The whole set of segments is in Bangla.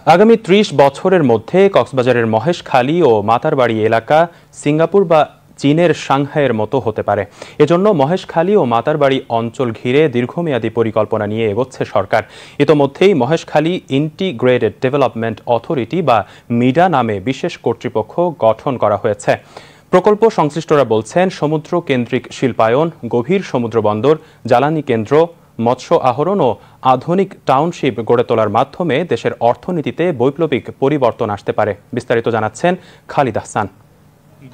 আগামী ৩০ বছরের মধ্যে কক্সবাজারের মহেশখালী ও মাতারবাড়ি এলাকা সিঙ্গাপুর বা চীনের সাংহাইয়ের মতো হতে পারে। এজন্য মহেশখালী ও মাতারবাড়ি অঞ্চল ঘিরে দীর্ঘমেয়াদী পরিকল্পনা নিয়ে এগোচ্ছে সরকার। ইতোমধ্যেই মহেশখালী ইন্টিগ্রেটেড ডেভেলপমেন্ট অথরিটি বা মিডা নামে বিশেষ কর্তৃপক্ষ গঠন করা হয়েছে। প্রকল্প সংশ্লিষ্টরা বলছেন, সমুদ্র কেন্দ্রিক শিল্পায়ন, গভীর সমুদ্র বন্দর, জ্বালানি কেন্দ্র, মৎস্য আহরণ ও আধুনিক টাউনশিপ গড়ে তোলার মাধ্যমে দেশের অর্থনীতিতে বৈপ্লবিক পরিবর্তন আসতে পারে। বিস্তারিত জানাচ্ছেন খালিদ আহসান।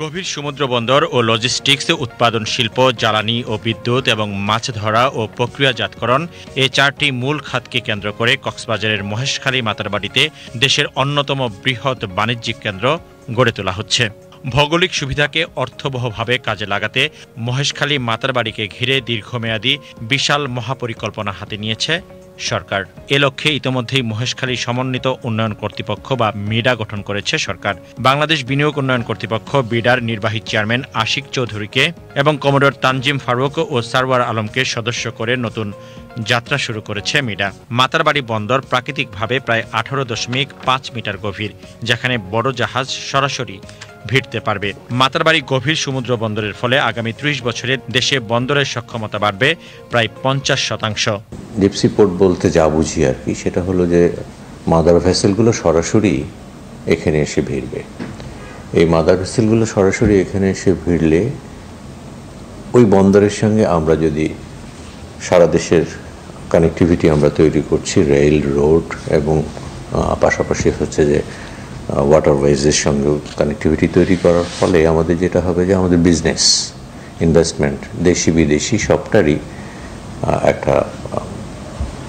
গভীর সমুদ্র বন্দর ও লজিস্টিক্স, উৎপাদন শিল্প, জ্বালানি ও বিদ্যুৎ এবং মাছ ধরা ও প্রক্রিয়াজাতকরণ, এই 4টি মূল খাতকে কেন্দ্র করে কক্সবাজারের মহেশখালী মাতারবাড়িতে দেশের অন্যতম বৃহৎ বাণিজ্যিক কেন্দ্র গড়ে তোলা হচ্ছে। ভৌগোলিক সুবিধাকে অর্থবহভাবে কাজে লাগাতে মহেশখালী মাতারবাড়িকে ঘিরে দীর্ঘমেয়াদী বিশাল মহাপরিকল্পনা হাতে নিয়েছে সরকার। এ লক্ষ্যে ইতোমধ্যেই মহেশখালী সমন্বিত উন্নয়ন কর্তৃপক্ষ বা মিডা গঠন করেছে সরকার। বাংলাদেশ বিনিয়োগ উন্নয়ন কর্তৃপক্ষ বিডার নির্বাহী চেয়ারম্যান আশিক চৌধুরীকে এবং কমোডর তানজিম ফারুক ও সারওয়ার আলমকে সদস্য করে নতুন যাত্রা শুরু করেছে মিডা। মাতারবাড়ি বন্দর প্রাকৃতিকভাবে প্রায় 18.5 মিটার গভীর, যেখানে বড় জাহাজ সরাসরি ভিড়তে পারবে। মাতারবাড়ি গভীর সমুদ্র বন্দরের ফলে আগামী 30 বছরে দেশে বন্দরের সক্ষমতা বাড়বে প্রায় 50%। ডিপসি পোর্ট বলতে যা বুঝি আর কি, সেটা হলো যে মাদার ভেসেলগুলো সরাসরি এখানে এসে ভিড়বে। এই মাদার ভেসেলগুলো সরাসরি এখানে এসে ভিড়লে ওই বন্দরের সঙ্গে আমরা যদি সারা দেশের কানেক্টিভিটি আমরা তৈরি করছি, রেল, রোড এবং পাশাপাশি হচ্ছে যে ওয়াটারওয়েজের সঙ্গেও কানেক্টিভিটি তৈরি করার ফলে আমাদের যেটা হবে যে আমাদের বিজনেস, ইনভেস্টমেন্ট, দেশি বিদেশি সবটারই একটা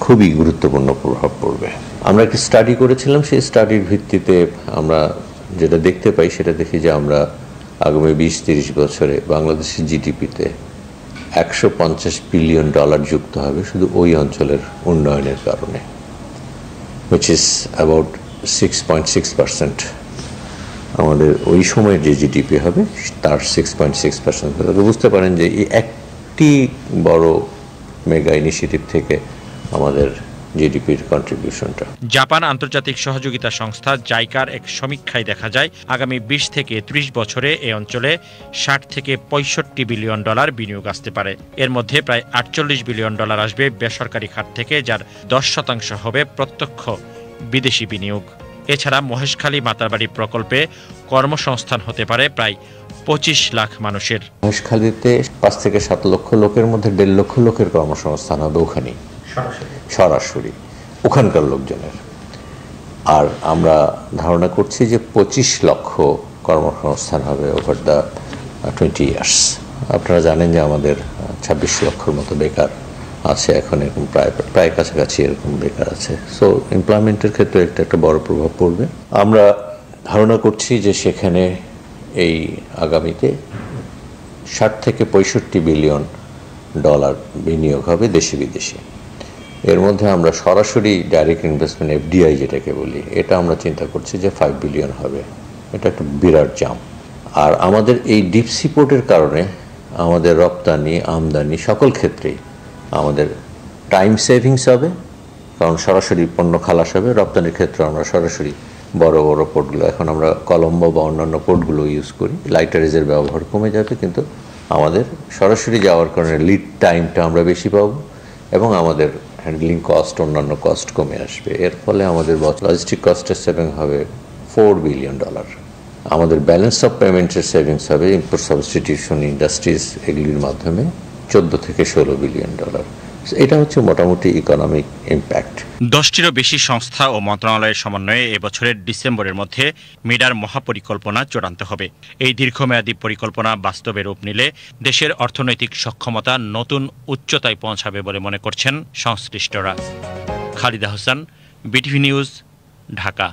খুবই গুরুত্বপূর্ণ প্রভাব পড়বে। আমরা একটা স্টাডি করেছিলাম, সেই স্টাডির ভিত্তিতে আমরা যেটা দেখতে পাই সেটা দেখি যে আমরা আগামী 20-30 বছরে বাংলাদেশের জিডিপিতে $150 বিলিয়ন যুক্ত হবে শুধু ওই অঞ্চলের উন্নয়নের কারণে, which is about 6.6%। আমাদের ওই সময়ের যে জিডিপি হবে তার 6.6%। বুঝতে পারেন যে এই একটি বড় মেগা ইনিশিয়েটিভ থেকে আমাদের জিডিপির কন্ট্রিবিউশনটা। জাপান আন্তর্জাতিক সহযোগিতা সংস্থা জাইকার এক সমীক্ষায় দেখা যায় আগামী 20 থেকে 30 বছরে এই অঞ্চলে $60 থেকে $65 বিলিয়ন বিনিয়োগ আসতে পারে। এর মধ্যে প্রায় $48 বিলিয়ন আসবে বেসরকারি খাত থেকে, যার 10% হবে প্রত্যক্ষ বিদেশি বিনিয়োগ। এছাড়া মহেশখালী মাতারবাড়ি প্রকল্পে কর্মসংস্থান হতে পারে প্রায় 25 লাখ মানুষের। মহেশখালীতে 5 থেকে 7 লক্ষ লোকের মধ্যে 1.5 লক্ষ লোকের কর্মসংস্থান হবে ওখানেই, সরাসরি ওখানকার লোকজনের। আর আমরা ধারণা করছি যে 25 লক্ষ কর্মসংস্থান হবে ওভার দ্য 20 ইয়ার্স। আপনারা জানেন যে আমাদের 26 লক্ষর মতো বেকার আছে এখন, এরকম প্রায় কাছাকাছি এরকম বেকার আছে। সো এমপ্লয়মেন্টের ক্ষেত্রে একটা বড় প্রভাব পড়বে। আমরা ধারণা করছি যে সেখানে এই আগামীতে $60 থেকে $65 বিলিয়ন বিনিয়োগ হবে দেশি বিদেশি। এর মধ্যে আমরা সরাসরি ডাইরেক্ট ইনভেস্টমেন্ট, এফডিআই যেটাকে বলি, এটা আমরা চিন্তা করছি যে 5 বিলিয়ন হবে। এটা একটা বিরাট জাম্প। আর আমাদের এই ডিপসি পোর্টের কারণে আমাদের রপ্তানি, আমদানি সকল ক্ষেত্রেই আমাদের টাইম সেভিংস হবে, কারণ সরাসরি পণ্য খালাস হবে। রপ্তানির ক্ষেত্রে আমরা সরাসরি বড় বড় পোর্টগুলো, এখন আমরা কলম্বো বা অন্যান্য পোর্টগুলো ইউজ করি, লাইটারেজের ব্যবহার কমে যাবে, কিন্তু আমাদের সরাসরি যাওয়ার কারণে লিড টাইমটা আমরা বেশি পাবো এবং আমাদের হ্যান্ডলিং কস্ট, অন্যান্য কস্ট কমে আসবে। এর ফলে আমাদের লজিস্টিক কস্টের সেভিং হবে $4 বিলিয়ন। আমাদের ব্যালেন্স অফ পেমেন্টের সেভিংস হবে ইম্পোর্ট সাবস্টিটিউশন, ইন্ডাস্ট্রিজ, এগুলির মাধ্যমে $14 থেকে $16 বিলিয়ন। এটা হচ্ছে মোটামুটি ইকোনমিক ইম্প্যাক্ট। 10টিরও বেশি সংস্থা ও মন্ত্রণালয়ের সমন্বয়ে এবছরের ডিসেম্বরের মধ্যে মিডার মহাপরিকল্পনা চূড়ান্ত হবে। এই দীর্ঘমেয়াদী পরিকল্পনা বাস্তবে রূপ নিলে দেশের অর্থনৈতিক সক্ষমতা নতুন উচ্চতায় পৌঁছাবে বলে মনে করছেন সংশ্লিষ্টরা। Khalid Ahsan, BTV news, Dhaka.